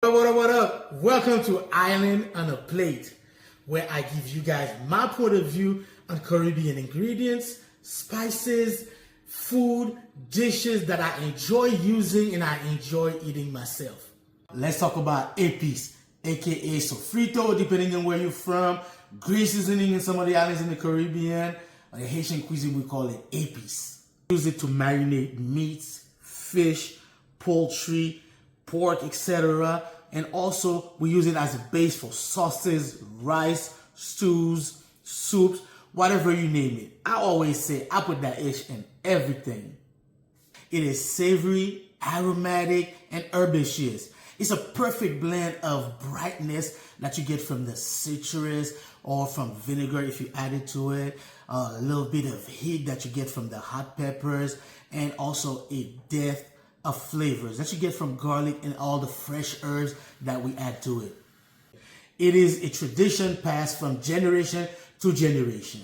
What up? Welcome to Island on a Plate, where I give you guys my point of view on Caribbean ingredients, spices, food, dishes that I enjoy using and I enjoy eating myself. Let's talk about Epis, aka sofrito, depending on where you're from. Greece seasoning in some of the islands in the Caribbean. Or the Haitian cuisine, we call it Epis. Use it to marinate meats, fish, poultry, pork, etc. And also we use it as a base for sauces, rice, stews, soups, whatever you name it. I always say I put that ish in everything. It is savory, aromatic, and herbaceous. It's a perfect blend of brightness that you get from the citrus or from vinegar if you add it to it. A little bit of heat that you get from the hot peppers, and also a depth of flavors that you get from garlic and all the fresh herbs that we add to it. It is a tradition passed from generation to generation.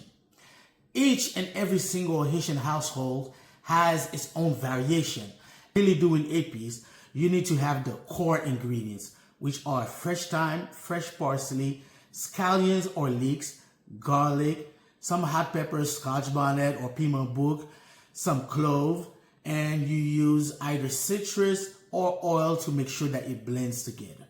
Each and every single Haitian household has its own variation. Really doing Epis, you need to have the core ingredients, which are fresh thyme, fresh parsley, scallions or leeks, garlic, some hot peppers, scotch bonnet or piment bouc, some clove, and you use either citrus or oil to make sure that it blends together.